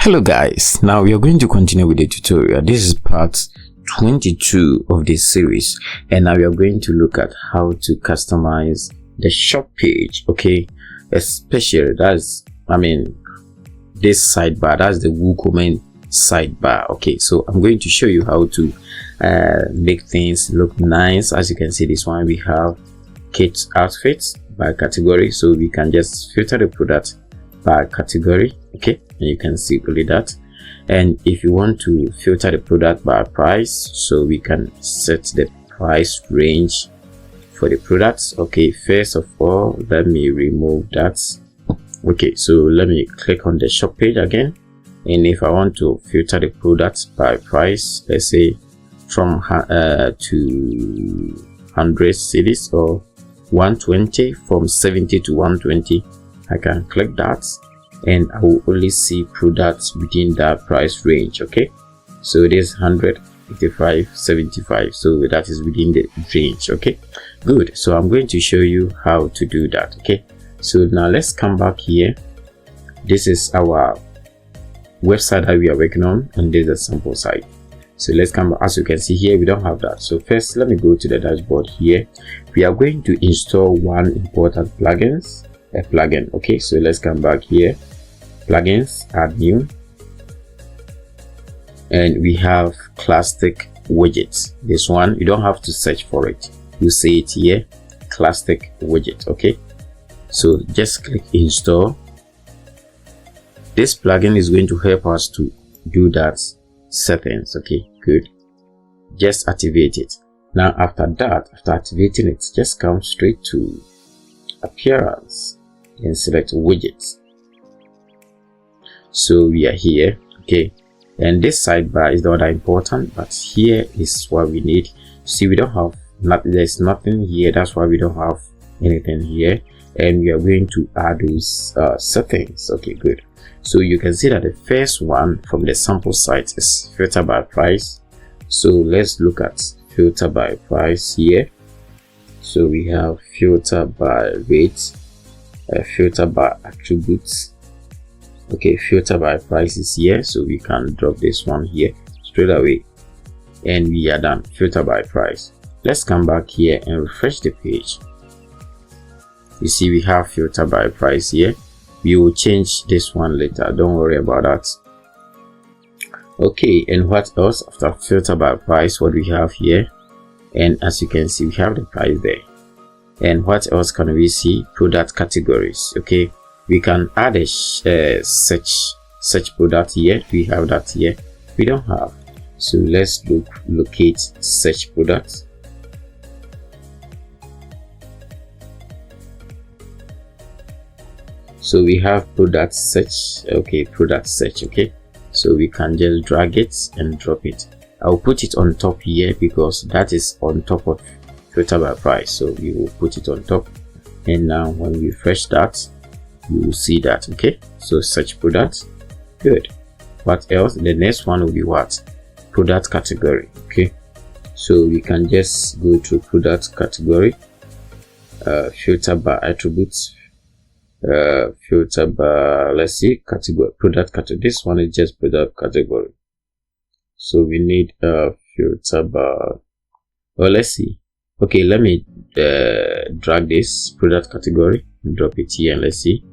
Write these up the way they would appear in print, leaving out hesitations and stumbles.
Hello guys, now we are going to continue with the tutorial. This is part 22 of this series, and now we are going to look at how to customize the shop page. Okay, especially this sidebar, that's the WooCommerce sidebar. Okay, so I'm going to show you how to make things look nice. As you can see, this one we have kids outfits by category, so we can just filter the product by category. Okay, and you can see only that. And if you want to filter the product by price, so we can set the price range for the products. Okay, first of all, let me remove that. Okay, so let me click on the shop page again, and if I want to filter the products by price, let's say from 200 cities or 120, from 70 to 120, I can click that, and I will only see products within that price range. Okay, so it is 100, 85, 75, so that is within the range. Okay, good. So I'm going to show you how to do that. Okay, so now let's come back here. This is our website that we are working on, and this is a sample site. So let's come back. As you can see here, we don't have that. So first, let me go to the dashboard here. We are going to install one important plugin. Okay, so let's come back here, plugins, add new, and we have classic widgets. This one you don't have to search for it, you see it here, classic widget. Okay, so just click install. This plugin is going to help us to do that settings. Okay, good. Just activate it. Now after that, after activating it, just come straight to appearance and select widgets. So we are here. Okay, and this sidebar is not that important, but here is what we need. See, we don't have there's nothing here, that's why we don't have anything here, and we are going to add those settings. Okay, good. So you can see that the first one from the sample site is filter by price. So let's look at filter by price here. So we have filter by rate, filter by attributes. Okay, filter by prices here, so we can drop this one here straight away, and we are done. Filter by price. Let's come back here and refresh the page. You see we have filter by price here. We will change this one later, don't worry about that. Okay, and what else? After filter by price, what we have here, and as you can see, we have the price there. And what else can we see? Product categories. Okay, we can add a search product here. We have that here. We don't have, so let's locate search product. So we have product search. Okay, product search. Okay, so we can just drag it and drop it. I'll put it on top here because that is on top of filter by price, so we will put it on top. And now when we refresh that, you will see that. Okay, so search product. Good. What else? The next one will be what? Product category. Okay, so we can just go to product category, filter by attributes, filter by, let's see, category, product category. This one is just product category, so we need a filter by, well, let's see. Okay, let me drag this product category and drop it here, and let's see.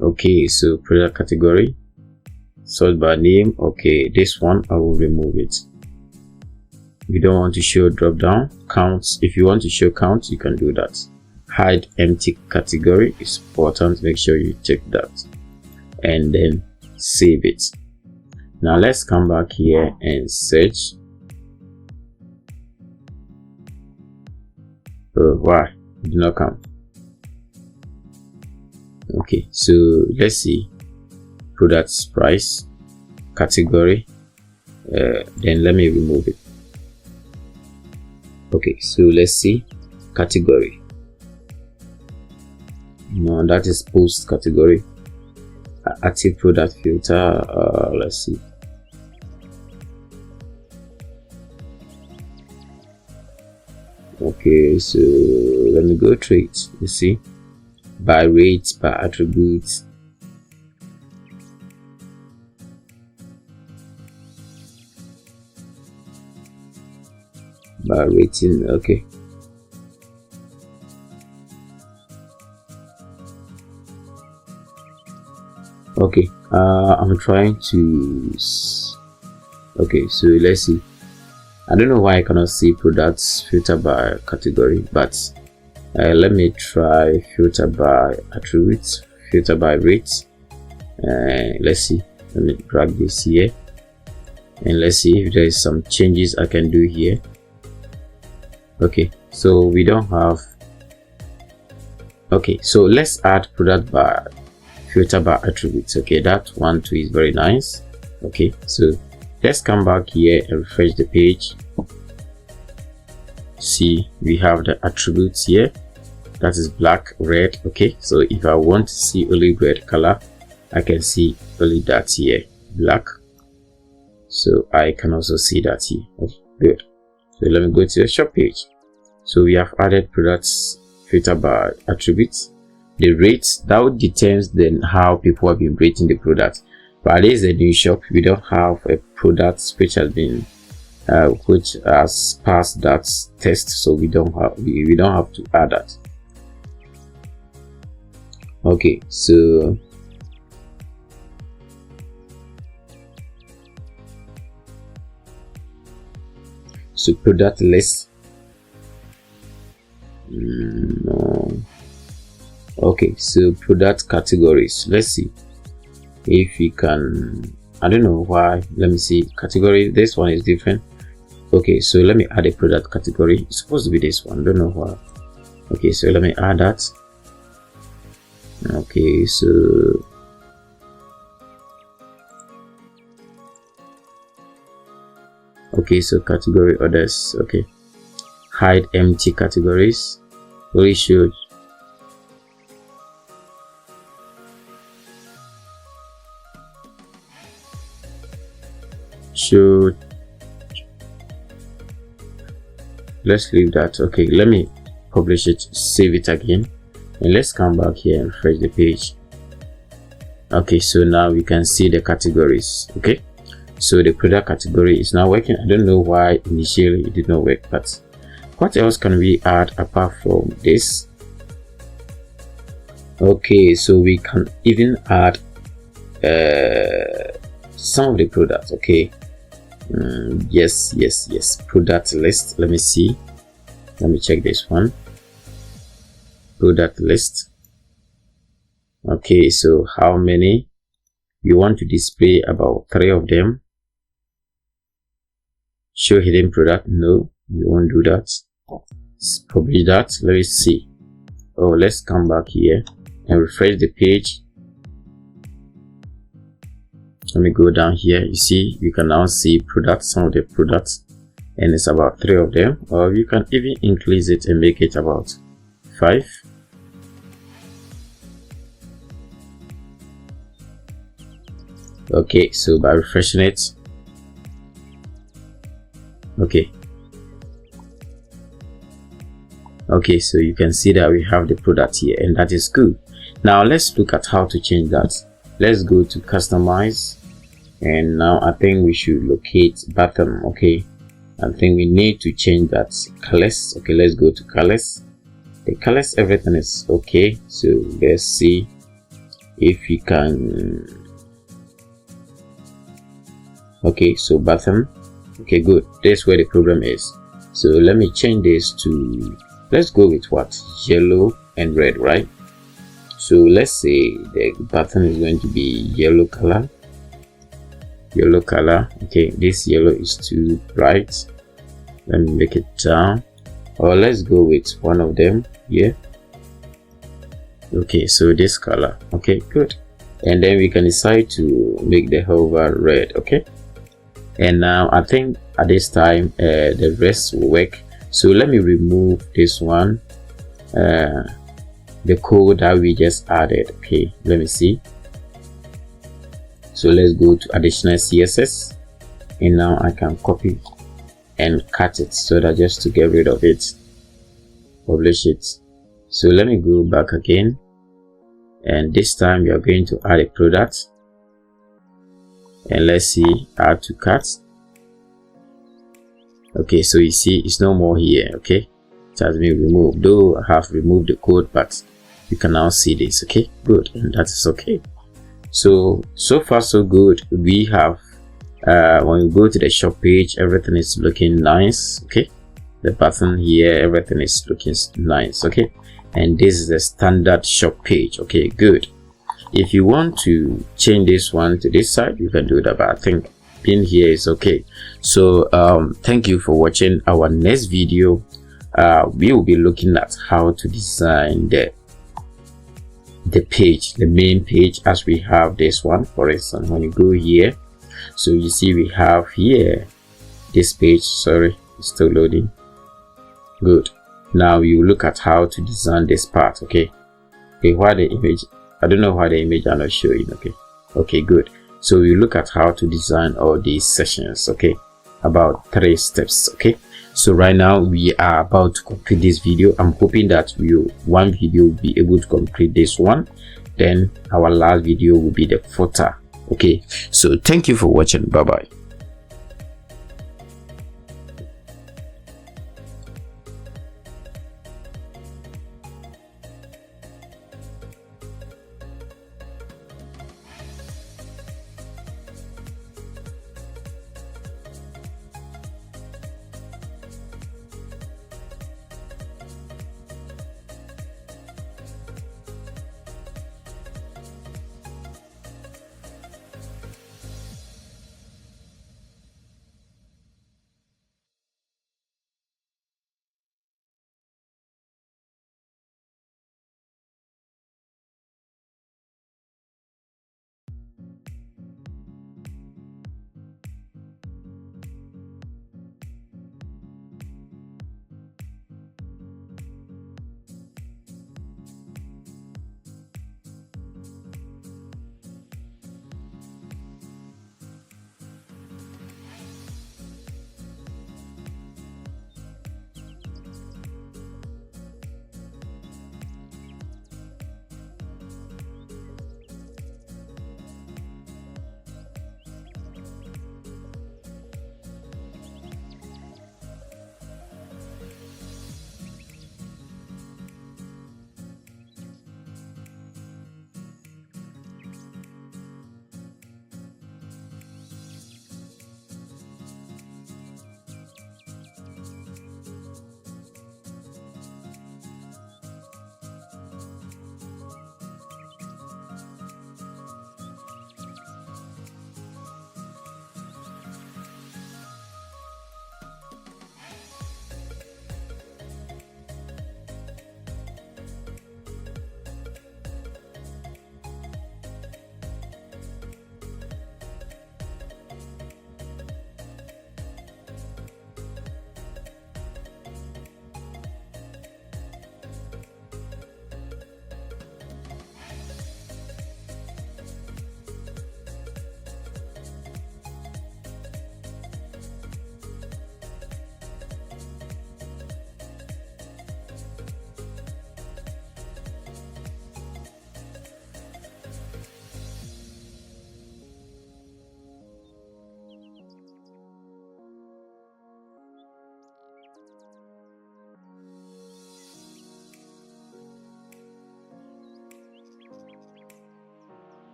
Okay, so product category, sort by name. Okay, this one I will remove it. We don't want to show drop down counts. If you want to show count, you can do that. Hide empty category is important, make sure you check that, and then save it. Now let's come back here and search. Why it did not come? Okay, so let's see, products price category, then let me remove it. Okay, so let's see, category. No, that is post category. Active product filter. Let's see. Okay, so let me go through it. You see, by rates, by attributes, by rating. Okay, okay, I'm trying to okay, so let's see. I don't know why I cannot see products filter by category, but let me try filter by attributes, filter by rates. Let's see, let me drag this here and let's see if there is some changes I can do here. Okay, so we don't have. Okay, so let's add product by filter by attributes. Okay, that one too is very nice. Okay, so let's come back here and refresh the page. See, we have the attributes here, that is black, red. Okay, so if I want to see only red color, I can see only that here, black. So I can also see that here. Okay, good. So let me go to the shop page. So we have added products filter by attributes. The rates that would determine then how people have been rating the product. But it is a new shop. We don't have a product which has been which has passed that test, so we don't have to add that. Okay, so product list. No. Okay, so product categories. Let's see if we can. I don't know why. Let me see category. This one is different. Okay, so let me add a product category. It's supposed to be this one. Don't know why. Okay, so let me add that. Okay, so category others. Okay, hide empty categories. Only should let's leave that. Okay, let me publish it, save it again, and let's come back here and refresh the page. Okay, so now we can see the categories. Okay, so the product category is now working. I don't know why initially it did not work, but what else can we add apart from this? Okay, so we can even add some of the products. Okay, yes, product list. Let me see, let me check this one. Product list. Okay, so how many you want to display? About 3 of them. Show hidden product. No, we won't do that. Let's publish that. Let me see. Oh, let's come back here and refresh the page. Let me go down here. You see, you can now see products, some of the products, and it's about 3 of them. Or you can even increase it and make it about 5. Okay, so by refreshing it, okay, so you can see that we have the product here, and that is good. Now let's look at how to change that. Let's go to customize, and now I think we should locate button. Okay, I think we need to change that colors. Okay, let's go to colors. The colors, everything is okay. So let's see if we can. Okay, so button. Okay, good. That's where the problem is. So let me change this to, let's go with what? Yellow and red, right? So let's say the button is going to be yellow color. Okay, this yellow is too bright. Let me make it down, or let's go with one of them here. Okay, so this color. Okay, good. And then we can decide to make the hover red. Okay, and now I think at this time the rest will work. So let me remove this one, the code that we just added. Okay, let me see. So let's go to additional CSS, and now I can copy and cut it so that just to get rid of it, publish it. So let me go back again, and this time we are going to add a product, and let's see, add to cart. Okay, so you see it's no more here. Okay, it has been removed, though I have removed the code, but you can now see this. Okay, good, and that is okay. So far so good. We have when you go to the shop page, everything is looking nice. Okay, the button here, everything is looking nice. Okay, and this is the standard shop page. Okay, good. If you want to change this one to this side, you can do that, but I think in here is okay. So thank you for watching. Our next video, we will be looking at how to design the page, the main page, as we have this one. For instance, when you go here, so you see we have here this page. Sorry, it's still loading. Good. Now you look at how to design this part. Okay, why the image, I don't know why the image are not showing. Okay, good. So you look at how to design all these sessions. Okay, about 3 steps. Okay, so right now we are about to complete this video. I'm hoping that one video will be able to complete this one, then our last video will be the footer. Okay, so thank you for watching. Bye bye.